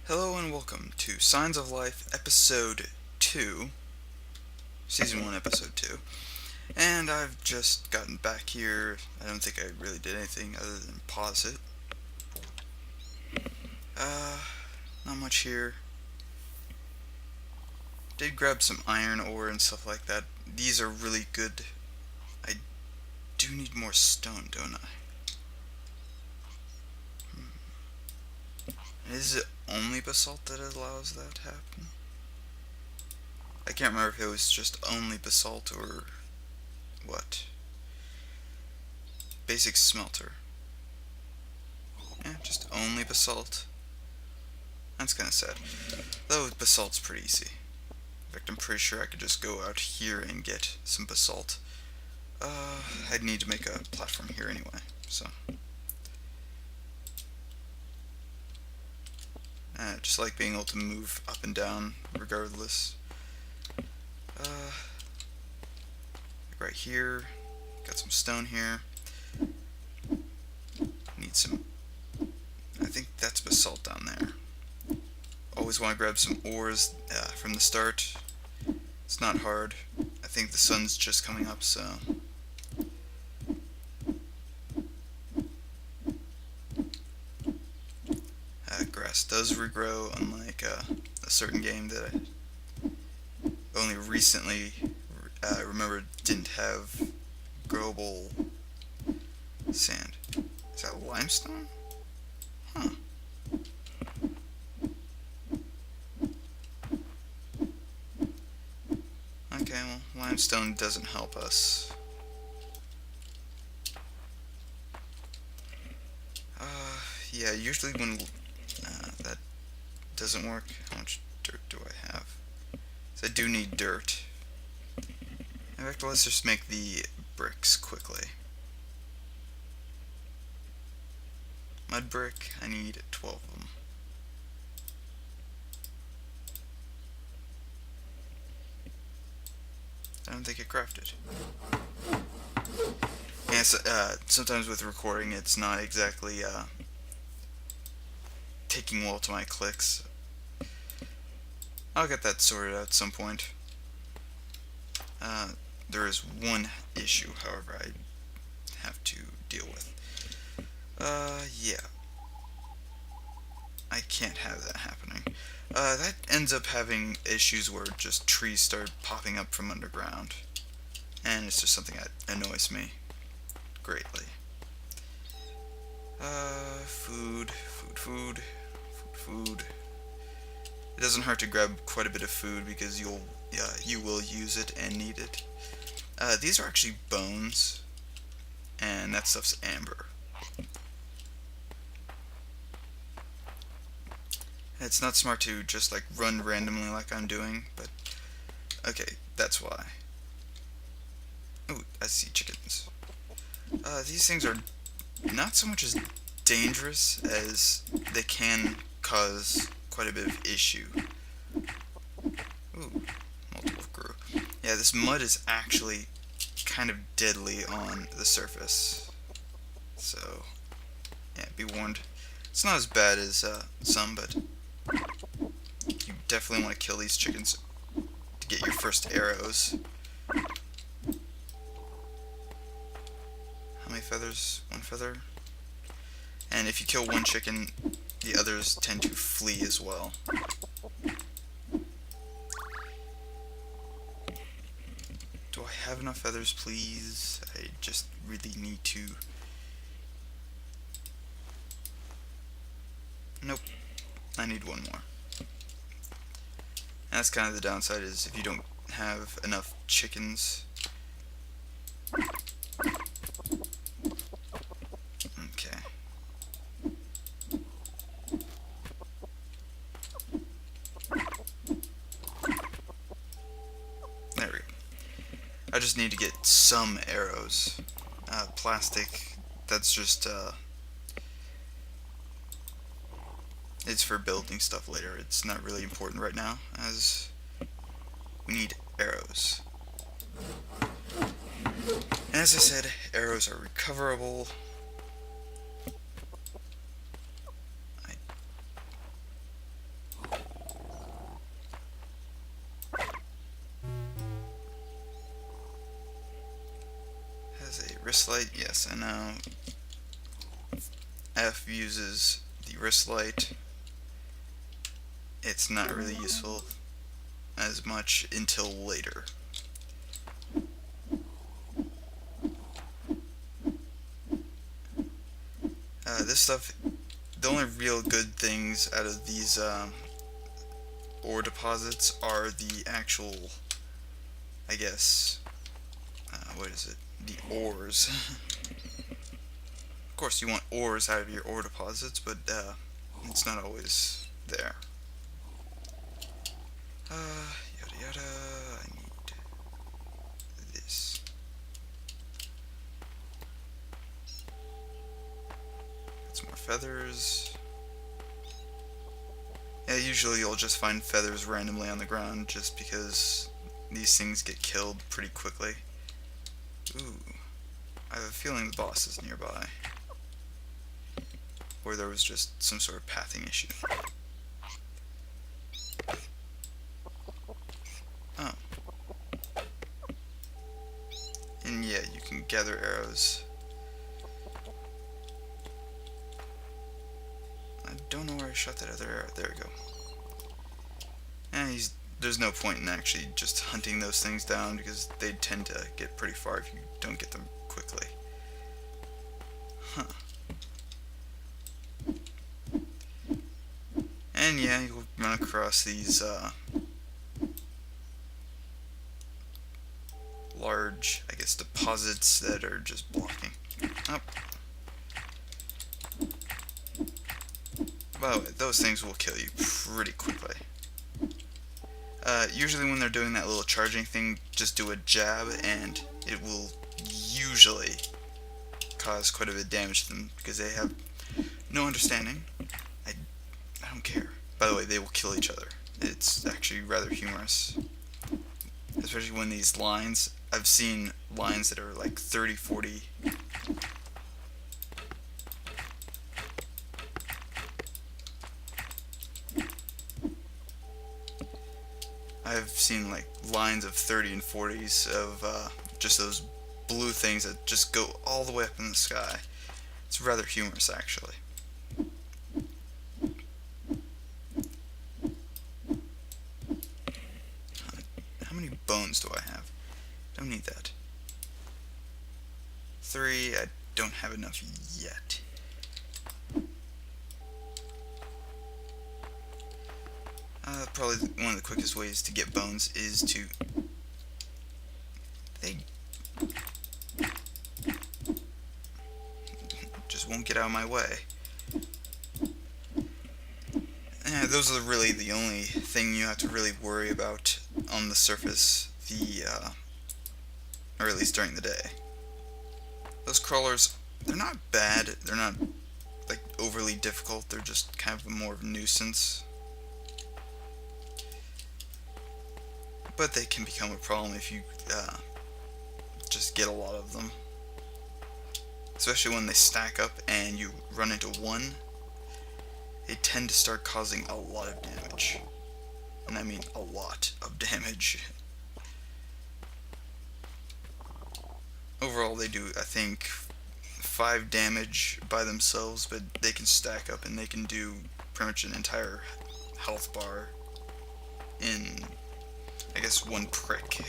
Hello and welcome to Signs of Life Episode 2, Season 1, Episode 2. And I've just gotten back here. I don't think I really did anything other than pause it. Not much here. Did grab some iron ore and stuff like that. These are really good. I do need more stone, don't I? Is it only basalt that allows that to happen? I can't remember if it was just only basalt or what. Basic smelter. Yeah, just only basalt. That's kinda sad. Though basalt's pretty easy. In fact, I'm pretty sure I could just go out here and get some basalt. I'd need to make a platform here anyway, so. Just like being able to move up and down regardless. Right here, got some stone here. Need some, I think that's basalt down there. Always want to grab some ores from the start. It's not hard. I think the sun's just coming up, so. Grass does regrow, unlike a certain game that I only recently remembered didn't have growable sand. Is that limestone? Huh. Okay, well, limestone doesn't help us. Yeah, usually when that doesn't work, how much dirt do I have? So I do need dirt. In fact, let's just make the bricks quickly. Mud brick, I need 12 of them. I don't think it crafted. And sometimes with recording, it's not exactly taking well to my clicks. I'll get that sorted out at some point. There is one issue, however, I have to deal with. Yeah. I can't have that happening. That ends up having issues where just trees start popping up from underground. And it's just something that annoys me greatly. Food. It doesn't hurt to grab quite a bit of food because you will use it and need it. These are actually bones, and that stuff's amber. It's not smart to just like run randomly like I'm doing, but okay, that's why. Ooh, I see chickens. These things are not so much as dangerous as they can cause quite a bit of issue. Ooh, multiple grew. Yeah, this mud is actually kind of deadly on the surface. So, yeah, be warned. It's not as bad as some, but you definitely want to kill these chickens to get your first arrows. How many feathers? One feather. And if you kill one chicken, the others tend to flee as well. Do I have enough feathers, please? I just really need to. Nope. I need one more. And that's kind of the downside, is if you don't have enough chickens. Okay. There we go. I just need to get some arrows. Plastic, that's just, it's for building stuff later. It's not really important right now, as we need arrows. And as I said, arrows are recoverable. a wrist light? Yes, I know. F uses the wrist light. It's not really useful as much until later. This stuff, the only real good things out of these ore deposits are the actual, I guess, what is it? The ores. Of course, you want ores out of your ore deposits, but it's not always there. Yada yada. I need this. Got some more feathers. Yeah, usually you'll just find feathers randomly on the ground just because these things get killed pretty quickly. Ooh. I have a feeling the boss is nearby. Or there was just some sort of pathing issue. Oh. And yeah, you can gather arrows. I don't know where I shot that other arrow. There we go. And there's no point in actually just hunting those things down because they tend to get pretty far if you don't get them quickly. Huh. And yeah, you'll run across these large, I guess, deposits that are just blocking. Oh. By the way, those things will kill you pretty quickly. Usually when they're doing that little charging thing, just do a jab and it will usually cause quite a bit of damage to them because they have no understanding. I don't care. By the way, they will kill each other. It's actually rather humorous. Especially when these lines, I've seen lines that are like 30, 40. I've seen like lines of 30 and 40s of just those blue things that just go all the way up in the sky. It's rather humorous, actually. How many bones do I have? Don't need that. 3, I don't have enough yet. Probably one of the quickest ways to get bones is to... They just won't get out of my way. Those are really the only thing you have to really worry about on the surface, or at least during the day. Those crawlers, they're not bad, they're not like overly difficult, they're just kind of more of a nuisance. But they can become a problem if you just get a lot of them. Especially when they stack up and you run into one, they tend to start causing a lot of damage. And I mean a lot of damage. Overall they do, I think, 5 damage by themselves, but they can stack up and they can do pretty much an entire health bar in, I guess, one prick.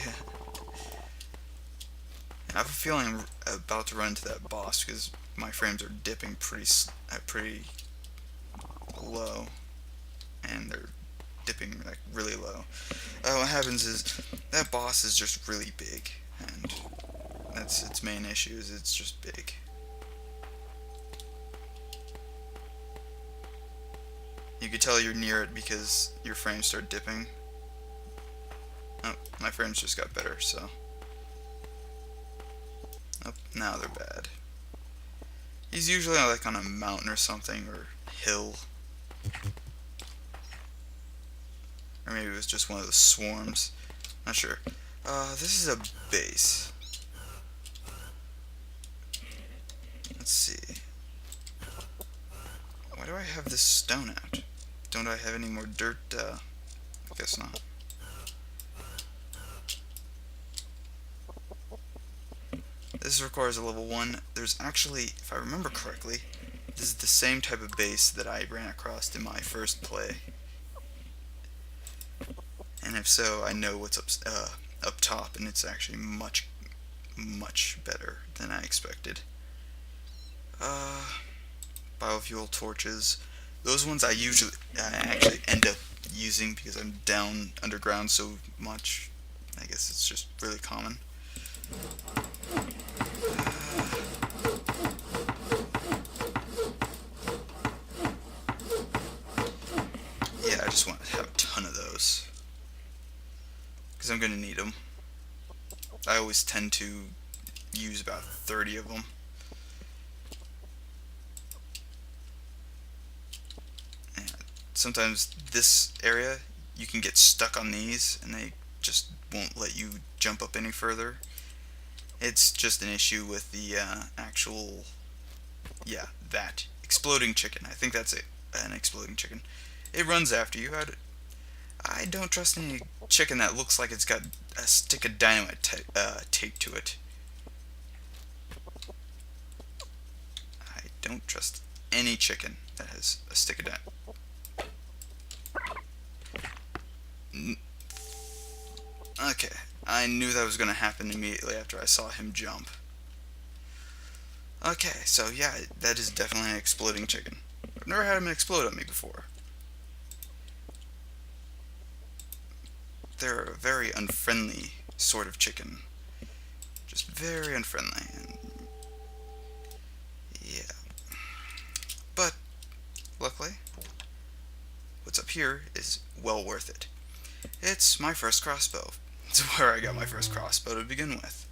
I have a feeling I'm about to run into that boss because my frames are dipping pretty low, and they're dipping like really low. What happens is that boss is just really big, and that's its main issue. Is it's just big. You can tell you're near it because your frames start dipping. Oh, my frames just got better, so. Oh, now they're bad. He's usually like on a mountain or something, or hill. Or maybe it was just one of the swarms. Not sure. This is a base. Let's see. Why do I have this stone out? Don't I have any more dirt? I guess not. this requires a level 1. There's actually, if I remember correctly, this is the same type of base that I ran across in my first play. And if so, I know what's up top, and it's actually much better than I expected. Biofuel torches. Those ones I actually end up using because I'm down underground so much. I guess it's just really common. Yeah, I just want to have a ton of those because I'm going to need them. I always tend to use about 30 of them. And sometimes this area you can get stuck on these and they just won't let you jump up any further. It's just an issue with the actual, yeah, that exploding chicken. I think that's it, an exploding chicken. It runs after you. I don't trust any chicken that looks like it's got a stick of dynamite taped to it. I don't trust any chicken that has a stick of dynamite. Okay, I knew that was going to happen immediately after I saw him jump. Okay, so yeah, that is definitely an exploding chicken. I've never had him explode on me before. They're a very unfriendly sort of chicken. Just very unfriendly. And yeah. But, luckily, what's up here is well worth it. It's my first crossbow. It's where I got my first crossbow to begin with.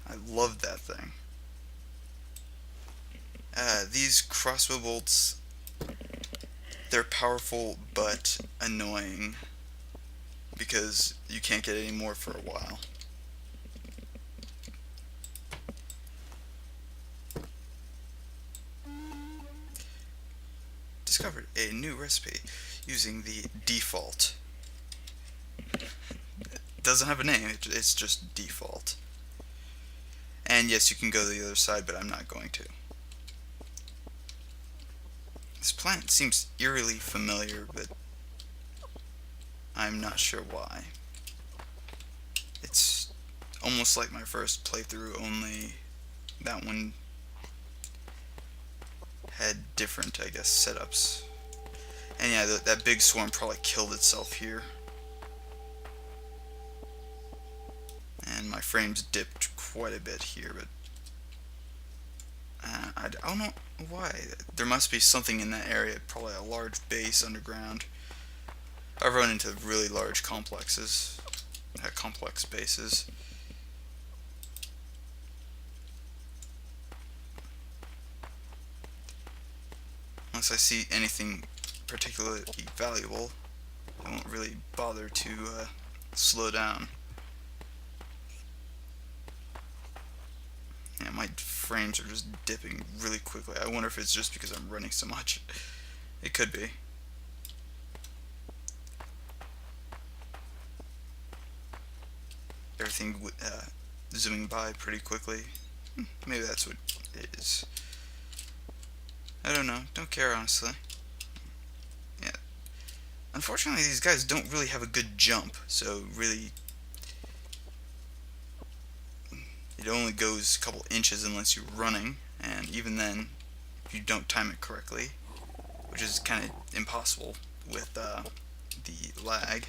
I loved that thing. These crossbow bolts, they're powerful but annoying because you can't get any more for a while. Discovered a new recipe using the default. It doesn't have a name, it's just default. And yes, you can go to the other side, but I'm not going to. This plant seems eerily familiar, but I'm not sure why. It's almost like my first playthrough, only that one had different, I guess, setups. And yeah, that big swarm probably killed itself here. And my frames dipped quite a bit here, but I don't know why. There must be something in that area, probably a large base underground. I've run into really large complexes, complex bases. Unless I see anything particularly valuable, I won't really bother to slow down. Yeah, my frames are just dipping really quickly. I wonder if it's just because I'm running so much. It could be. Everything zooming by pretty quickly. Maybe that's what it is. I don't know. Don't care, honestly. Yeah. Unfortunately, these guys don't really have a good jump, so really it only goes a couple inches unless you're running, and even then, if you don't time it correctly, which is kind of impossible with the lag.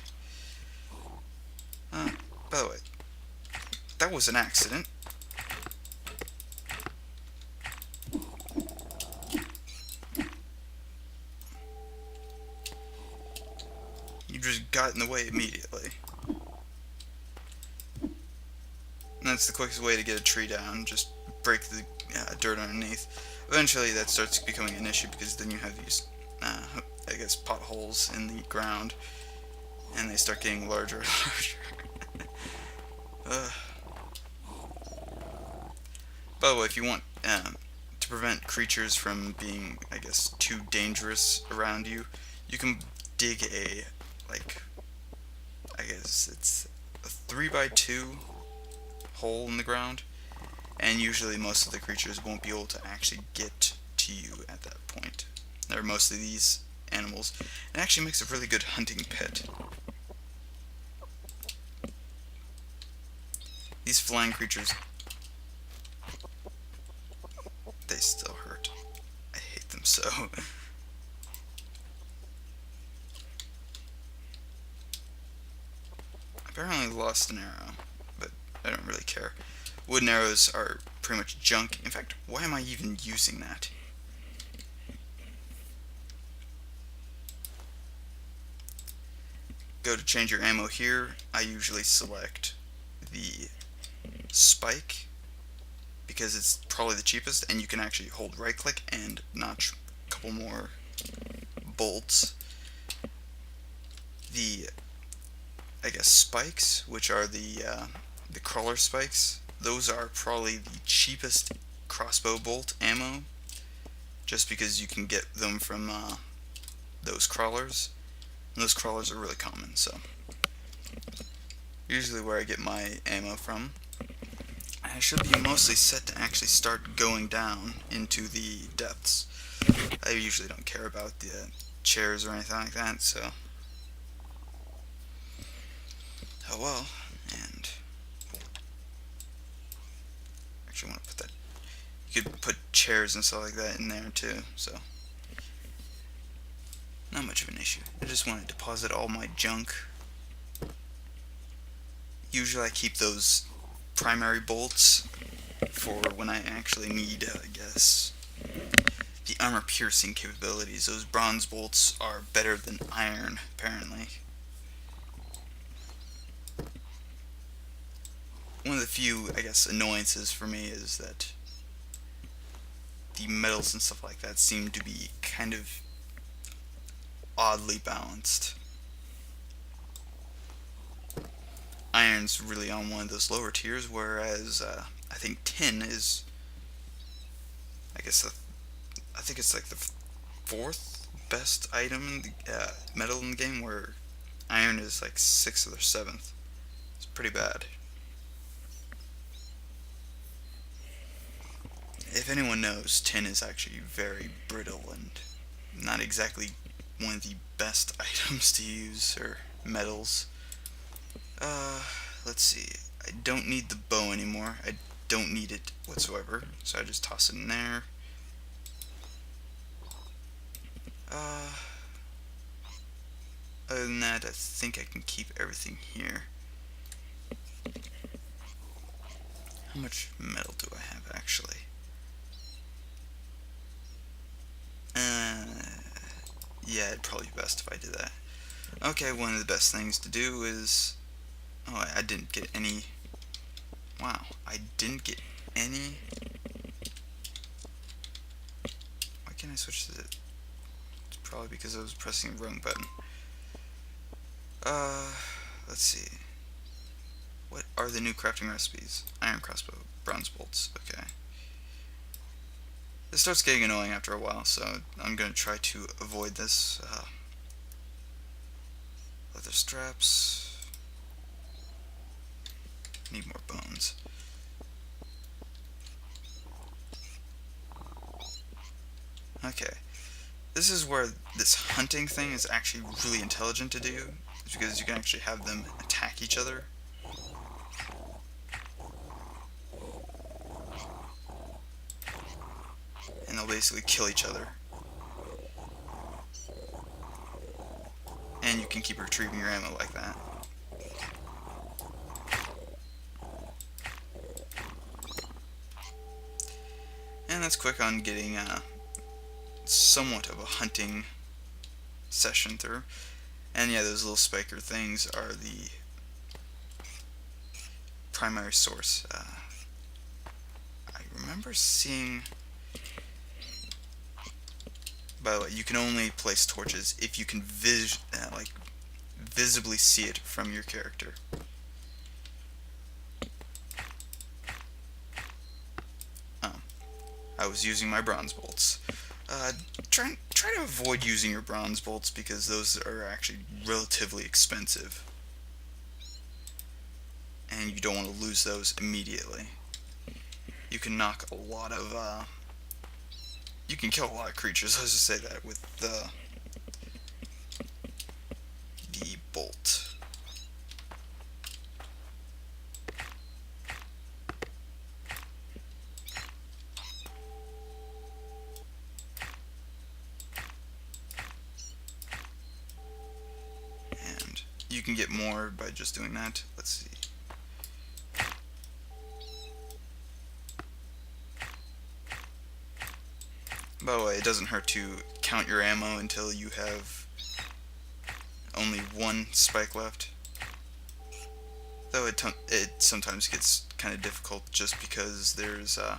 By the way, that was an accident. You just got in the way immediately. And that's the quickest way to get a tree down, just break the dirt underneath. Eventually that starts becoming an issue because then you have these, I guess, potholes in the ground, and they start getting larger and larger. By the way, if you want to prevent creatures from being, I guess, too dangerous around you, you can dig a, like, I guess it's a 3x2 hole in the ground, and usually most of the creatures won't be able to actually get to you at that point. Or most of these animals. It actually makes a really good hunting pit. These flying creatures, they still hurt. I hate them so. Apparently lost an arrow, but I don't really care. Wooden arrows are pretty much junk. In fact, why am I even using that? Go to change your ammo here. I usually select the spike because it's probably the cheapest, and you can actually hold right click and notch a couple more bolts. The I guess spikes, which are the crawler spikes, those are probably the cheapest crossbow bolt ammo, just because you can get them from those crawlers, and those crawlers are really common. So usually where I get my ammo from. I should be mostly set to actually start going down into the depths. I usually don't care about the chairs or anything like that, so oh well. And actually want to put that, you could put chairs and stuff like that in there too, so not much of an issue. I just want to deposit all my junk. Usually I keep those primary bolts for when I actually need, I guess, the armor piercing capabilities. Those bronze bolts are better than iron, apparently. One of the few, I guess, annoyances for me is that the metals and stuff like that seem to be kind of oddly balanced. Iron's really on one of those lower tiers, whereas I think tin is, I guess, I think it's like the fourth best item in the metal in the game, where iron is like 6th or 7th. It's pretty bad. If anyone knows, tin is actually very brittle and not exactly one of the best items to use, or metals. Let's see. I don't need the bow anymore. I don't need it whatsoever, so I just toss it in there. Other than that, I think I can keep everything here. How much metal do I have, actually? Yeah, it'd probably be best if I did that. Okay, one of the best things to do is... Oh, I didn't get any... Wow, I didn't get any... Why can't I switch to the... It's probably because I was pressing the wrong button. Let's see. What are the new crafting recipes? Iron crossbow, bronze bolts, okay. This starts getting annoying after a while, so I'm going to try to avoid this. Leather straps. Need more bones. Okay. This is where this hunting thing is actually really intelligent to do, because you can actually have them attack each other. And they'll basically kill each other. And you can keep retrieving your ammo like that. And that's quick on getting somewhat of a hunting session through. And yeah, those little spiker things are the primary source. I remember seeing... By the way, you can only place torches if you can visibly see it from your character. I was using my bronze bolts. Try to avoid using your bronze bolts because those are actually relatively expensive. And you don't want to lose those immediately. you can knock a lot of, you can kill a lot of creatures, let's just say that, with the bolt. And you can get more by just doing that. Let's see. By the way, it doesn't hurt to count your ammo until you have only one spike left. Though it sometimes gets kind of difficult just because there's, I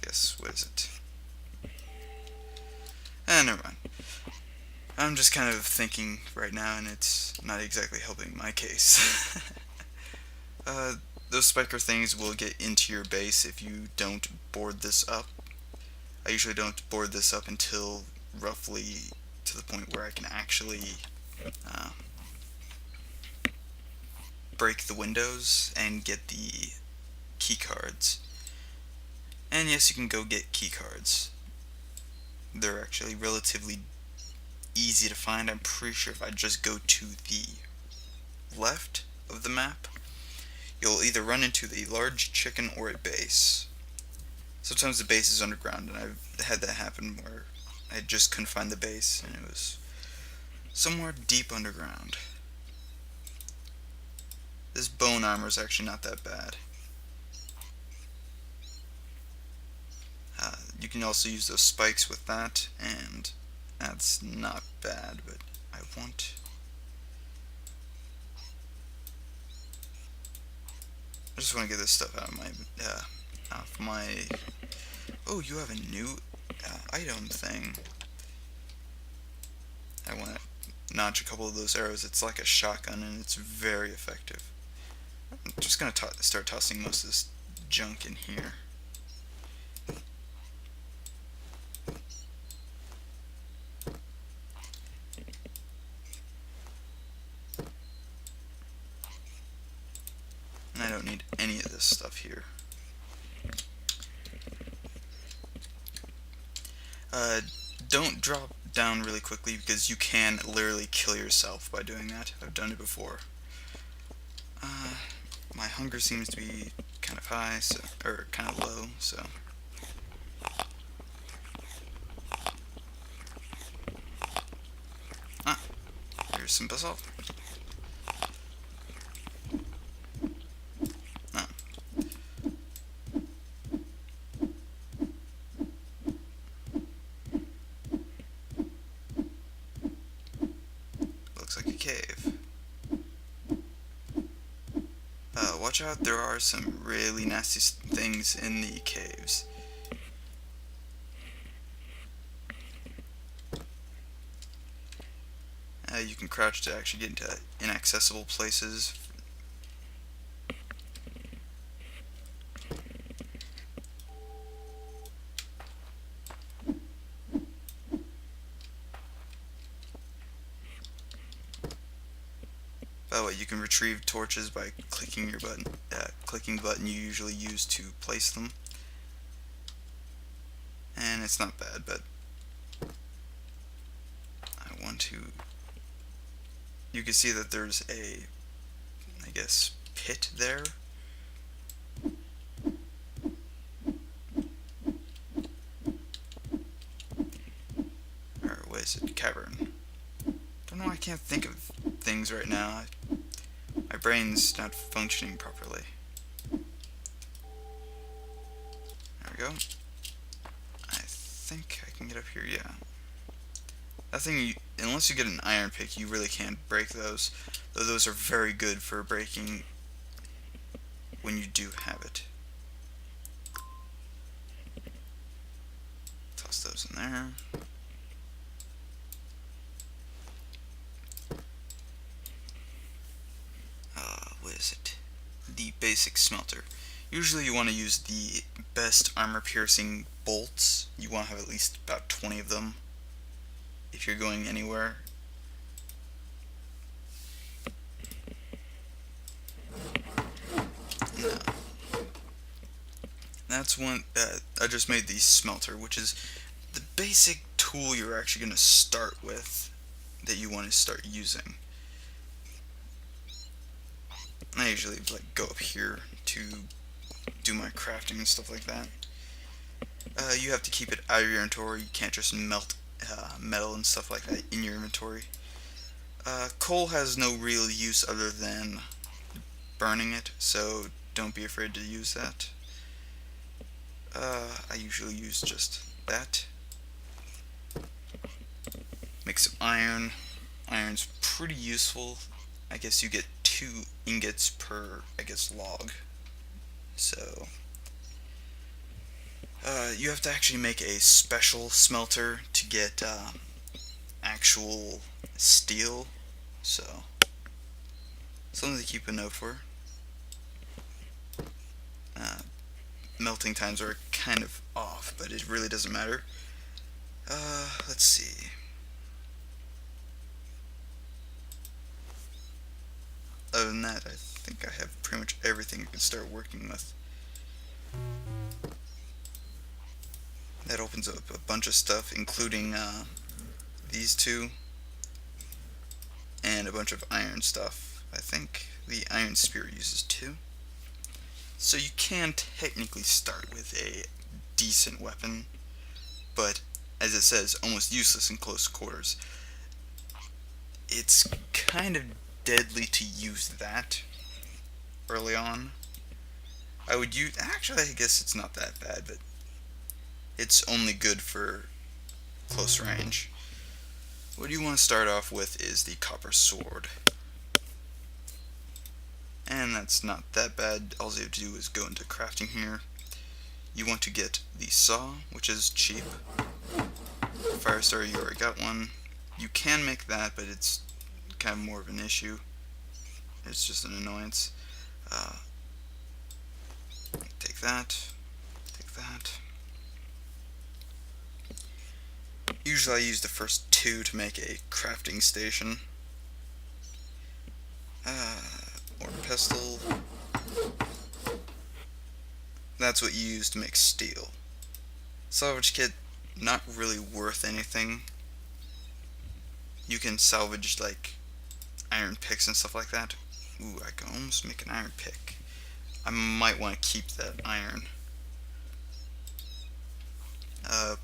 guess, what is it? Never mind. I'm just kind of thinking right now, and it's not exactly helping my case. Those spiker things will get into your base if you don't board this up. I usually don't board this up until roughly to the point where I can actually break the windows and get the key cards. And yes, you can go get key cards. They're actually relatively easy to find. I'm pretty sure if I just go to the left of the map, you'll either run into the large chicken or a base. Sometimes the base is underground, and I've had that happen where I just couldn't find the base, and it was somewhere deep underground. This bone armor is actually not that bad. You can also use those spikes with that, and that's not bad, but I just want to get this stuff out of my, oh, you have a new item thing. I want to notch a couple of those arrows. It's like a shotgun, and it's very effective. I'm just going to start tossing most of this junk in here. And I don't need any of this stuff here. Don't drop down really quickly because you can literally kill yourself by doing that. I've done it before. My hunger seems to be kind of high, so, or kind of low, so. Here's some basalt. Cave. Watch out, there are some really nasty things in the caves. You can crouch to actually get into inaccessible places. By the way, you can retrieve torches by clicking your button, clicking the button you usually use to place them. And it's not bad, but I want to. You can see that there's a, I guess, pit there. Or what is it? Cavern. Don't know why I can't think of things right now. My brain's not functioning properly. There we go. I think I can get up here, yeah. That thing, unless you get an iron pick, you really can't break those. Though those are very good for breaking when you do have it. Toss those in there. What is it? The basic smelter. Usually you want to use the best armor piercing bolts. You want to have at least about 20 of them if you're going anywhere. Now, that's one. I just made the smelter, which is the basic tool you're actually going to start with that you want to start using. I usually like go up here to do my crafting and stuff like that. You have to keep it out of your inventory. You can't just melt metal and stuff like that in your inventory. Coal has no real use other than burning it, so don't be afraid to use that. I usually use just that. Make some iron. Iron's pretty useful. I guess you get 2 ingots per, log. So, you have to actually make a special smelter to get actual steel. So, something to keep a note for. Melting times are kind of off, but it really doesn't matter. Let's see. Other than that, I think I have pretty much everything I can start working with. That opens up a bunch of stuff, including these two, and a bunch of iron stuff. I think the iron spear uses 2. So you can technically start with a decent weapon, but as it says, almost useless in close quarters. It's kind of deadly to use that early on. I would use, actually I guess it's not that bad, but it's only good for close range. What you want to start off with is the copper sword. And that's not that bad. All you have to do is go into crafting here. You want to get the saw, which is cheap. Fire starter, you already got one. You can make that, but it's kind of more of an issue. It's just an annoyance. Take that. Take that. Usually I use the first 2 to make a crafting station. Or pestle. That's what you use to make steel. Salvage kit, not really worth anything. You can salvage like iron picks and stuff like that. Ooh, I can almost make an iron pick. I might want to keep that iron.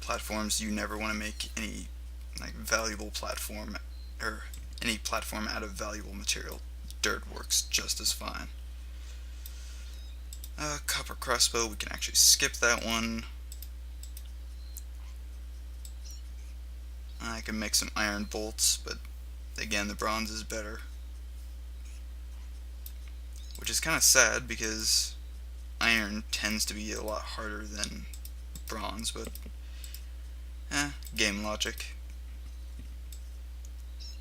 Platforms, you never want to make any like valuable platform or any platform out of valuable material. Dirt works just as fine. Copper crossbow, we can actually skip that one. I can make some iron bolts, but again, the bronze is better. Which is kind of sad because iron tends to be a lot harder than bronze, but game logic.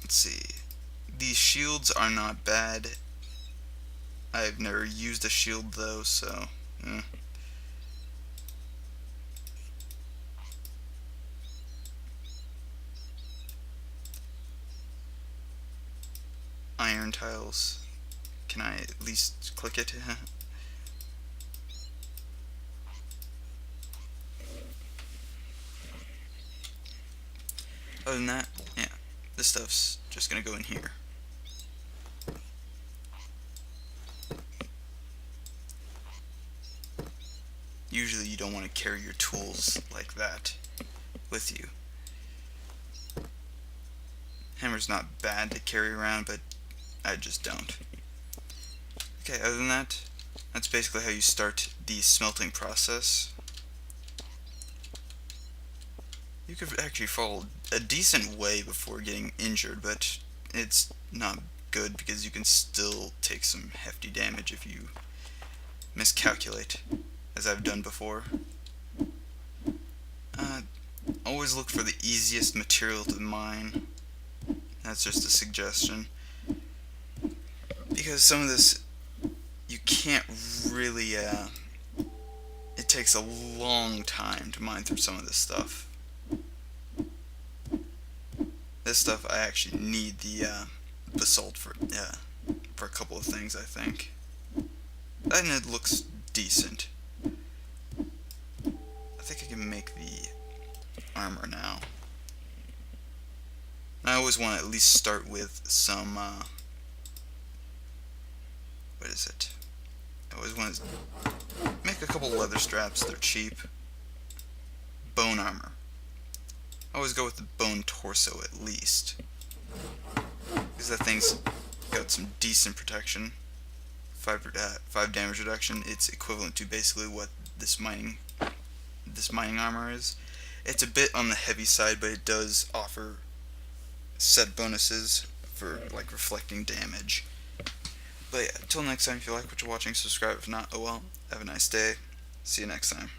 Let's see. These shields are not bad. I've never used a shield though, so iron tiles. Can I at least click it? Other than that, yeah, this stuff's just gonna go in here. Usually you don't want to carry your tools like that with you. Hammer's not bad to carry around, but I just don't. Okay, other than that, that's basically how you start the smelting process. You could actually fall a decent way before getting injured, but it's not good because you can still take some hefty damage if you miscalculate, as I've done before. Always look for the easiest material to mine. That's just a suggestion. Because some of this, you can't really, it takes a long time to mine through some of this stuff. This stuff I actually need the basalt for a couple of things, I think. and it looks decent. I think I can make the armor now. And I always want to at least start with some, what is it? I always want to make a couple leather straps, they're cheap. Bone armor. I always go with the bone torso at least. Because that thing's got some decent protection. 5 damage reduction. It's equivalent to basically what this mining armor is. It's a bit on the heavy side, but it does offer set bonuses for like reflecting damage. But yeah, until next time, if you like what you're watching, subscribe. If not, oh well. Have a nice day. See you next time.